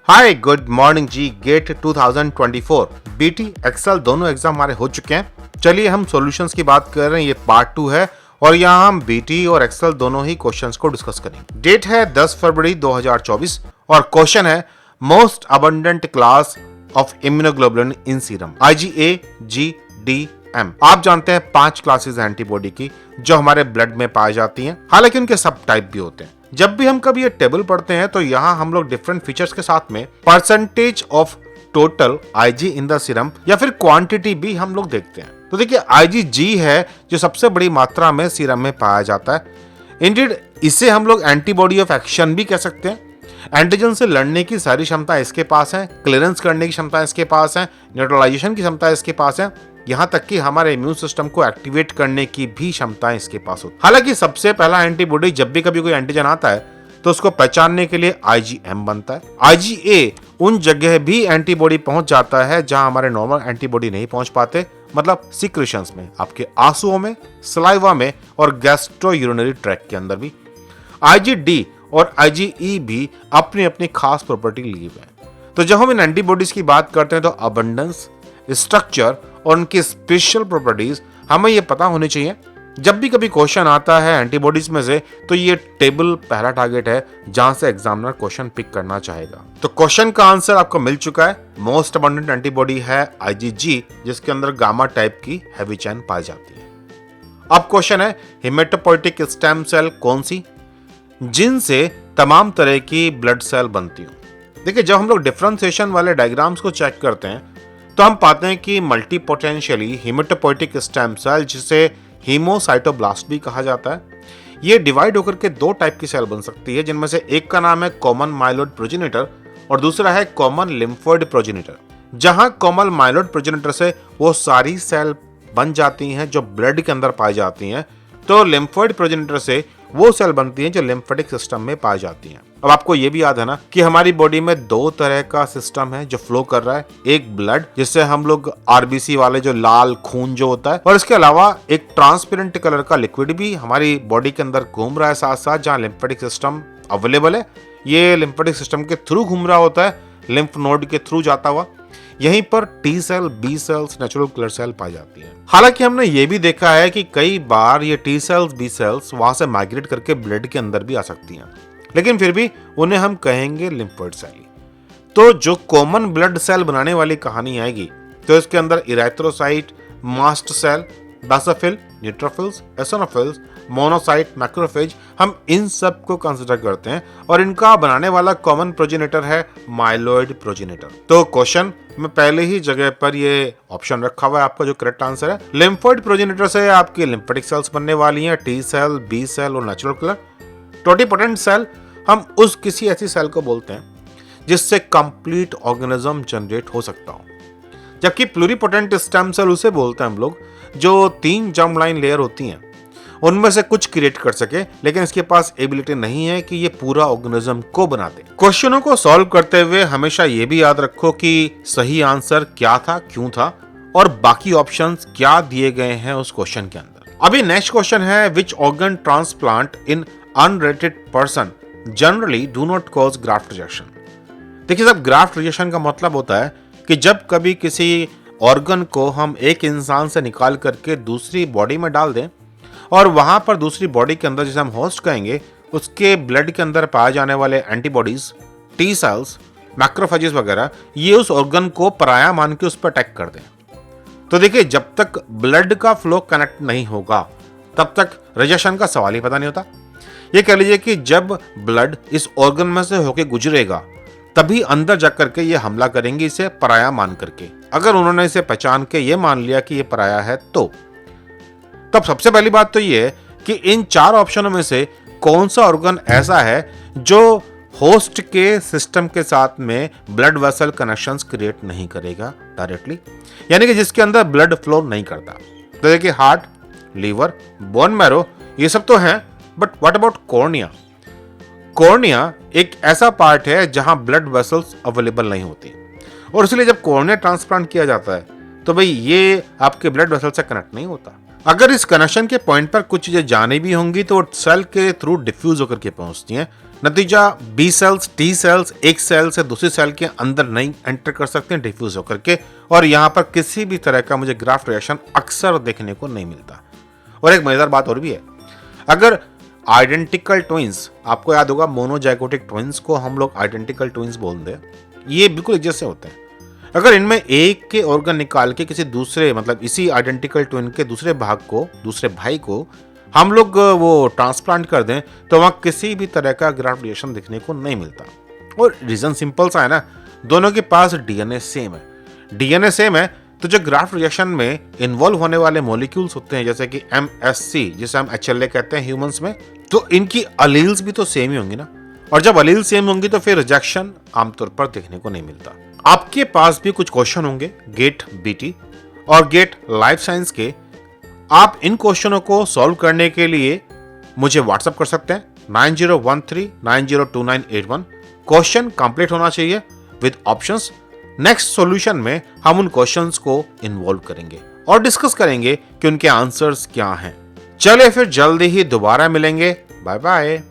Hi good morning जी। Gate 2024 BT Excel दोनों exam हमारे हो चुके हैं। चलिए हम सॉल्यूशंस की बात कर रहे हैं। ये पार्ट 2 है और यहाँ हम बीटी और एक्सेल दोनों ही क्वेश्चंस को डिस्कस करेंगे। डेट है 10 फरवरी 2024 और क्वेश्चन है most abundant class of immunoglobulin in serum IgA GDM। आप जानते हैं 5 क्लासेस एंटीबॉडी की जो हमारे ब्लड में पाई जाती हैं, हालांकि उनके सब टाइप भी होते हैं। जब भी हम कभी ये टेबल पढ़ते हैं तो यहाँ हम लोग डिफरेंट फीचर्स के साथ में percentage of total IG in the serum या फिर क्वांटिटी भी हम लोग देखते हैं। तो देखिए IgG है जो सबसे बड़ी मात्रा में सीरम में पाया जाता है। इंडीड इसे हम लोग एंटीबॉडी ऑफ एक्शन भी कह सकते हैं। एंटीजन से लड़ने की सारी क्षमता इसके पास है, क्लियरेंस करने की क्षमता इसके पास है, न्यूट्रलाइजेशन की क्षमता इसके पास है, यहाँ तक कि हमारे इम्यून सिस्टम को एक्टिवेट करने की भी क्षमता इसके पास होती है। हालांकि सबसे पहला एंटीबॉडी जब भी कभी कोई एंटीजन आता है तो उसको पहचानने के लिए IgM बनता है। IgA उन जगह भी एंटीबॉडी पहुंच जाता है जहां हमारे नॉर्मल एंटीबॉडी नहीं पहुंच पाते, मतलब सिक्रेशंस में, आपके आंसुओं में, सलाइवा में और गैस्ट्रो यूरिनरी ट्रैक्ट के अंदर भी। IgD और IgE भी अपनी अपनी खास प्रॉपर्टी लिए हुए हैं। तो जब हम इन एंटीबॉडीज की बात करते हैं तो अबंडेंस, स्ट्रक्चर और उनकी स्पेशल प्रॉपर्टीज हमें ये पता होनी चाहिए। जब भी कभी क्वेश्चन आता है एंटीबॉडीज में से तो ये टेबल पहला टारगेट है जहां से एग्जामिनर क्वेश्चन पिक करना चाहेगा। तो क्वेश्चन का आंसर आपको मिल चुका है। मोस्ट अबंडेंट एंटीबॉडी है IgG जिसके अंदर गामा टाइप की हेवी चेन पाई जाती है। अब क्वेश्चन है हेमेटोपोइटिक स्टेम सेल कौन सी जिनसे तमाम तरह की ब्लड सेल बनती हो। देखिए जब हम लोग डिफरेंशिएशन वाले डायग्राम्स को चेक करते हैं तो हम पाते हैं कि मल्टीपोटेंशियली हेमेटोपोइटिक स्टेम सेल जिसे हीमोसाइटोब्लास्ट भी कहा जाता है, ये डिवाइड होकर के दो टाइप की सेल बन सकती है, जिनमें से एक का नाम है कॉमन माइलोइड प्रोजेनिटर और दूसरा है कॉमन लिम्फोइड प्रोजेनिटर। जहां कॉमन माइलोइड प्रोजेनिटर से वो सारी सेल बन जाती हैं जो ब्लड के अंदर पाई जाती हैं, तो लिम्फोइड प्रोजेनिटर से वो सेल बनती हैं जो लिम्फेटिक सिस्टम में पाई जाती हैं। अब आपको ये भी याद है ना कि हमारी बॉडी में दो तरह का सिस्टम है जो फ्लो कर रहा है। एक ब्लड जिससे हम लोग RBC वाले जो लाल खून जो होता है, और इसके अलावा एक ट्रांसपेरेंट कलर का लिक्विड भी हमारी बॉडी के अंदर घूम रहा है साथ साथ, जहाँ लिम्फेटिक सिस्टम अवेलेबल है। ये लिम्फेटिक सिस्टम के थ्रू घूम रहा होता है, लिम्फ नोड के थ्रू जाता हुआ। यहीं पर T cell, B cells, natural killer cell पाई जाती है। हालांकि हमने ये भी देखा है कि कई बार ये T सेल्स, B सेल्स वहां से माइग्रेट करके ब्लड के अंदर भी आ सकती हैं, लेकिन फिर भी उन्हें हम कहेंगे लिम्फोइड सेल। तो जो कॉमन ब्लड सेल बनाने वाली कहानी आएगी तो इसके अंदर erythrocyte, mast cell, basophil, neutrophils, eosinophils, monocyte, macrophage, हम इन सब को कंसीडर करते हैं और इनका बनाने वाला कॉमन प्रोजेनिटर है माइलोइड प्रोजेनिटर। तो क्वेश्चन में पहले ही जगह पर ये ऑप्शन रखा हुआ है आपका जो करेक्ट आंसर है। लिम्फोइड प्रोजेनिटर से आपकी लिम्फेटिक सेल्स बनने वाली हैं, T सेल, B सेल और नेचुरल किलर। टोटिपोटेंट सेल हम उस किसी ऐसी सेल को बोलते हैं जिससे कंप्लीट ऑर्गेनिज्म जनरेट हो सकता हो, जबकि प्लूरिपोटेंट स्टेम सेल उसे बोलते हैं हम लोग जो 3 जर्म लाइन लेयर होती हैं उनमें से कुछ क्रिएट कर सके, लेकिन इसके पास एबिलिटी नहीं है कि ये पूरा ऑर्गेनिज्म को बना दे। क्वेश्चनों को सॉल्व करते हुए हमेशा ये भी याद रखो कि सही आंसर क्या था, क्यों था और बाकी ऑप्शंस क्या दिए गए हैं उस क्वेश्चन के अंदर। अभी नेक्स्ट क्वेश्चन है which organ transplant in unrated person generally do not cause graft rejection. देखिए साहब, ग्राफ्ट रिजेक्शन का मतलब होता है कि जब कभी किसी ऑर्गन को हम एक इंसान से निकाल करके दूसरी बॉडी में डाल दें और वहां पर दूसरी बॉडी के अंदर जिसे हम होस्ट कहेंगे उसके ब्लड के अंदर पाए जाने वाले एंटीबॉडीज, T सेल्स, मैक्रोफेजेस वगैरह ये उस ऑर्गन को पराया मान के उस पर अटैक कर दें। तो देखिए जब तक ब्लड का फ्लो कनेक्ट नहीं होगा तब तक रिजेक्शन का सवाल ही पता नहीं होता। ये कह लीजिए कि जब ब्लड इस ऑर्गन में से होके गुजरेगा तभी अंदर जाकर के ये हमला करेंगे इसे पराया मान करके। अगर उन्होंने इसे पहचान के ये मान लिया कि ये पराया है तो तब सबसे पहली बात तो ये है कि इन 4 ऑप्शनों में से कौन सा ऑर्गन ऐसा है जो होस्ट के सिस्टम के साथ में ब्लड वेसल कनेक्शंस क्रिएट नहीं करेगा डायरेक्टली, यानी कि जिसके अंदर ब्लड फ्लो नहीं करता। तो देखिए हार्ट, लीवर, बोन मैरो ये सब तो हैं, but what about cornea. Cornea एक ऐसा पार्ट है जहां ब्लड वेसल्स अवेलेबल नहीं होती और इसलिए जब कॉर्निया ट्रांसप्लांट किया जाता है तो भाई ये आपके ब्लड वेसल से कनेक्ट नहीं होता। अगर इस कनेक्शन के पॉइंट पर कुछ चीजें जानी भी होंगी तो सेल के थ्रू डिफ्यूज होकर के पहुंचती हैं। नतीजा बी सेल्स, टी सेल्स एक सेल से दूसरी सेल के अंदर नहीं एंटर कर सकते हैं डिफ्यूज होकर के, और यहाँ पर किसी भी तरह का मुझे ग्राफ्ट रिएक्शन अक्सर देखने को नहीं मिलता। और एक मजेदार बात और भी है, अगर आइडेंटिकल ट्विंस, आपको याद होगा मोनोजाइगोटिक ट्विंस को हम लोग आइडेंटिकल ट्विंस बोलते हैं, ये बिल्कुल एक जैसे होते हैं। अगर इनमें एक के ऑर्गन निकाल के किसी दूसरे, मतलब इसी आइडेंटिकल ट्विन के दूसरे भाग को, दूसरे भाई को हम लोग वो ट्रांसप्लांट कर दें तो वहां किसी भी तरह का ग्राफ्ट रिएक्शन दिखने को नहीं मिलता। और रीजन सिंपल सा है ना, दोनों के पास डीएनए सेम है। डीएनए सेम है तो जो ग्राफ्ट रिएक्शन में इन्वॉल्व होने वाले मॉलिक्यूल्स होते हैं, जैसे कि एमएससी जिसे हम एचएलए कहते हैं ह्यूमंस में, तो इनकी अलील्स भी तो सेम ही होंगी ना। और जब अलील सेम होंगी तो फिर रिजेक्शन आमतौर पर देखने को नहीं मिलता। आपके पास भी कुछ क्वेश्चन होंगे गेट बीटी और गेट लाइफ साइंस के। आप इन क्वेश्चनों को सॉल्व करने के लिए मुझे व्हाट्सएप कर सकते हैं 9013902981। क्वेश्चन कंप्लीट होना चाहिए विद ऑप्शंस। नेक्स्ट सॉल्यूशन में हम उन क्वेश्चंस को इन्वॉल्व करेंगे और डिस्कस करेंगे कि उनके आंसर्स क्या हैं। चलिए फिर जल्दी ही दोबारा मिलेंगे। Bye bye.